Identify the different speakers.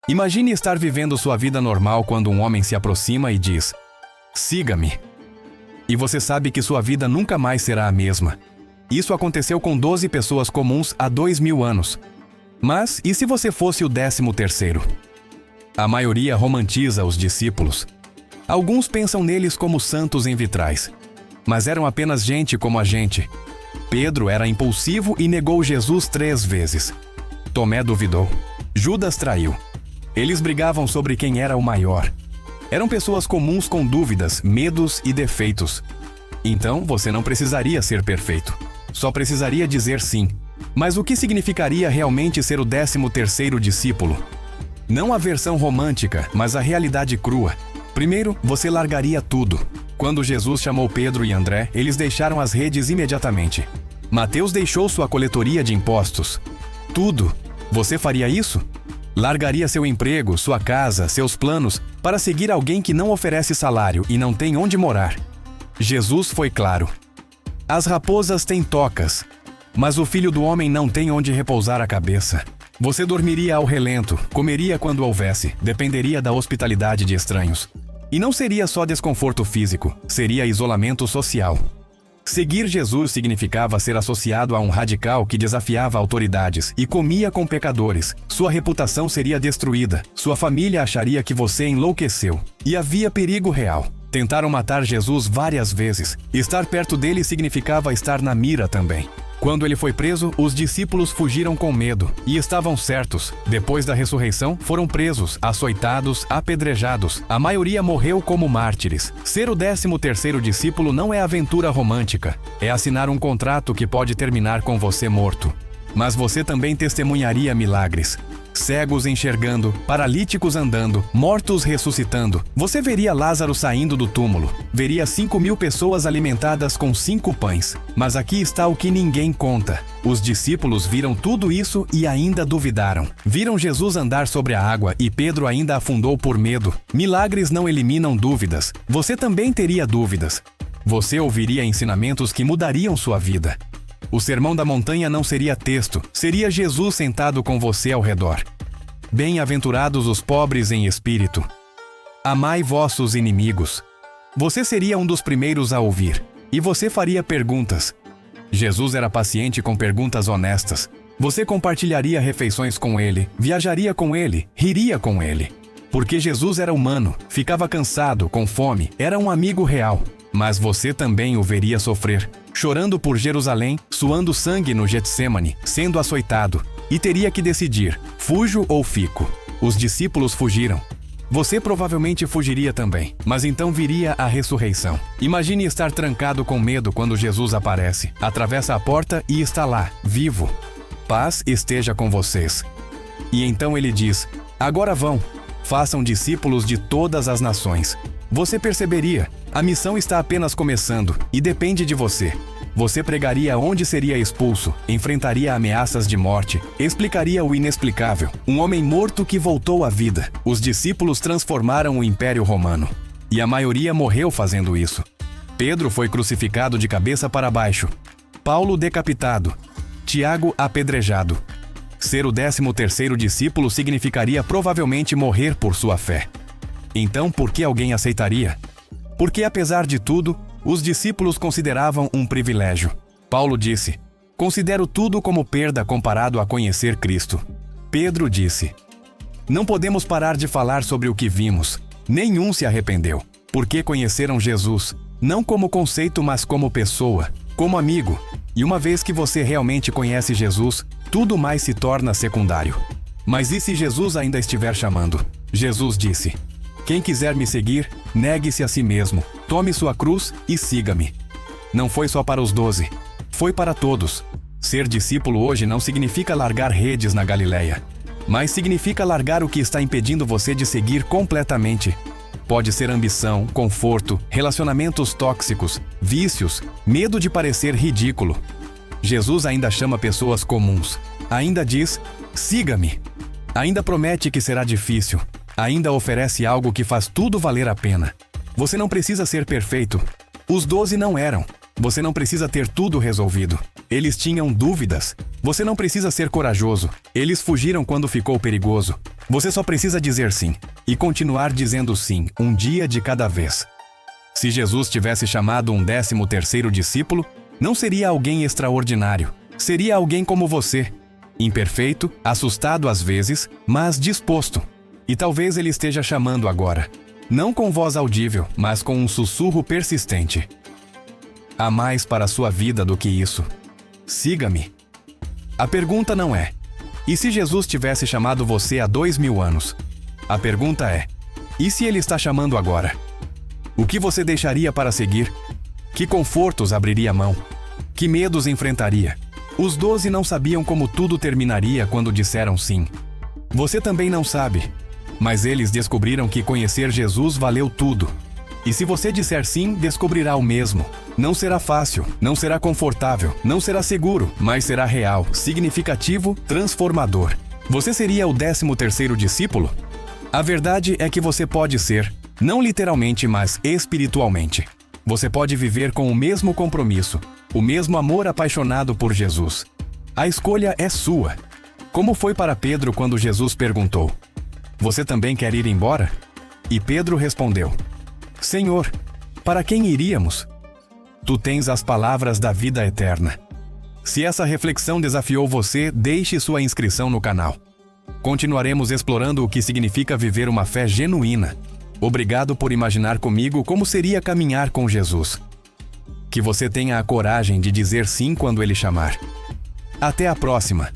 Speaker 1: Imagine estar vivendo sua vida normal quando um homem se aproxima e diz: "Siga-me." E você sabe que sua vida nunca mais será a mesma. Isso aconteceu com 12 pessoas comuns há 2000 anos. Mas e se você fosse o 13º? A maioria romantiza os discípulos. Alguns pensam neles como santos em vitrais. Mas eram apenas gente como a gente. Pedro era impulsivo e negou Jesus 3 vezes. Tomé duvidou. Judas traiu. Eles brigavam sobre quem era o maior. Eram pessoas comuns com dúvidas, medos e defeitos. Então, você não precisaria ser perfeito. Só precisaria dizer sim. Mas o que significaria realmente ser o 13º discípulo? Não a versão romântica, mas a realidade crua. Primeiro, você largaria tudo. Quando Jesus chamou Pedro e André, eles deixaram as redes imediatamente. Mateus deixou sua coletoria de impostos. Tudo. Você faria isso? Largaria seu emprego, sua casa, seus planos, para seguir alguém que não oferece salário e não tem onde morar. Jesus foi claro. As raposas têm tocas, mas o Filho do Homem não tem onde repousar a cabeça. Você dormiria ao relento, comeria quando houvesse, dependeria da hospitalidade de estranhos. E não seria só desconforto físico, seria isolamento social. Seguir Jesus significava ser associado a um radical que desafiava autoridades e comia com pecadores. Sua reputação seria destruída, sua família acharia que você enlouqueceu. E havia perigo real. Tentaram matar Jesus várias vezes. Estar perto dele significava estar na mira também. Quando ele foi preso, os discípulos fugiram com medo. E estavam certos. Depois da ressurreição, foram presos, açoitados, apedrejados. A maioria morreu como mártires. Ser o 13º discípulo não é aventura romântica. É assinar um contrato que pode terminar com você morto. Mas você também testemunharia milagres. Cegos enxergando, paralíticos andando, mortos ressuscitando. Você veria Lázaro saindo do túmulo. Veria 5.000 pessoas alimentadas com 5 pães. Mas aqui está o que ninguém conta. Os discípulos viram tudo isso e ainda duvidaram. Viram Jesus andar sobre a água e Pedro ainda afundou por medo. Milagres não eliminam dúvidas. Você também teria dúvidas. Você ouviria ensinamentos que mudariam sua vida. O Sermão da Montanha não seria texto, seria Jesus sentado com você ao redor. Bem-aventurados os pobres em espírito. Amai vossos inimigos. Você seria um dos primeiros a ouvir. E você faria perguntas. Jesus era paciente com perguntas honestas. Você compartilharia refeições com ele, viajaria com ele, riria com ele. Porque Jesus era humano, ficava cansado, com fome, era um amigo real. Mas você também o veria sofrer, chorando por Jerusalém, suando sangue no Getsêmani, sendo açoitado, e teria que decidir, fujo ou fico. Os discípulos fugiram. Você provavelmente fugiria também, mas então viria a ressurreição. Imagine estar trancado com medo quando Jesus aparece, atravessa a porta e está lá, vivo. Paz esteja com vocês. E então ele diz: agora vão, façam discípulos de todas as nações. Você perceberia, a missão está apenas começando e depende de você. Você pregaria onde seria expulso, enfrentaria ameaças de morte, explicaria o inexplicável, um homem morto que voltou à vida. Os discípulos transformaram o Império Romano. E a maioria morreu fazendo isso. Pedro foi crucificado de cabeça para baixo. Paulo decapitado. Tiago apedrejado. Ser o 13º discípulo significaria provavelmente morrer por sua fé. Então, por que alguém aceitaria? Porque, apesar de tudo, os discípulos consideravam um privilégio. Paulo disse: considero tudo como perda comparado a conhecer Cristo. Pedro disse: não podemos parar de falar sobre o que vimos. Nenhum se arrependeu, porque conheceram Jesus, não como conceito, mas como pessoa, como amigo. E uma vez que você realmente conhece Jesus, tudo mais se torna secundário. Mas e se Jesus ainda estiver chamando? Jesus disse: quem quiser me seguir, negue-se a si mesmo, tome sua cruz e siga-me. Não foi só para os 12, foi para todos. Ser discípulo hoje não significa largar redes na Galileia, mas significa largar o que está impedindo você de seguir completamente. Pode ser ambição, conforto, relacionamentos tóxicos, vícios, medo de parecer ridículo. Jesus ainda chama pessoas comuns. Ainda diz: siga-me. Ainda promete que será difícil. Ainda oferece algo que faz tudo valer a pena. Você não precisa ser perfeito. Os 12 não eram. Você não precisa ter tudo resolvido. Eles tinham dúvidas. Você não precisa ser corajoso. Eles fugiram quando ficou perigoso. Você só precisa dizer sim e continuar dizendo sim, um dia de cada vez. Se Jesus tivesse chamado um 13º discípulo, não seria alguém extraordinário. Seria alguém como você, imperfeito, assustado às vezes, mas disposto. E talvez ele esteja chamando agora, não com voz audível, mas com um sussurro persistente. Há mais para a sua vida do que isso. Siga-me. A pergunta não é: e se Jesus tivesse chamado você há 2000 anos? A pergunta é: e se ele está chamando agora? O que você deixaria para seguir? Que confortos abriria mão? Que medos enfrentaria? Os 12 não sabiam como tudo terminaria quando disseram sim. Você também não sabe, mas eles descobriram que conhecer Jesus valeu tudo. E se você disser sim, descobrirá o mesmo. Não será fácil, não será confortável, não será seguro, mas será real, significativo, transformador. Você seria o 13º discípulo? A verdade é que você pode ser, não literalmente, mas espiritualmente. Você pode viver com o mesmo compromisso, o mesmo amor apaixonado por Jesus. A escolha é sua. Como foi para Pedro quando Jesus perguntou: "Você também quer ir embora?" E Pedro respondeu: "Senhor, para quem iríamos? Tu tens as palavras da vida eterna." Se essa reflexão desafiou você, deixe sua inscrição no canal. Continuaremos explorando o que significa viver uma fé genuína. Obrigado por imaginar comigo como seria caminhar com Jesus. Que você tenha a coragem de dizer sim quando Ele chamar. Até a próxima!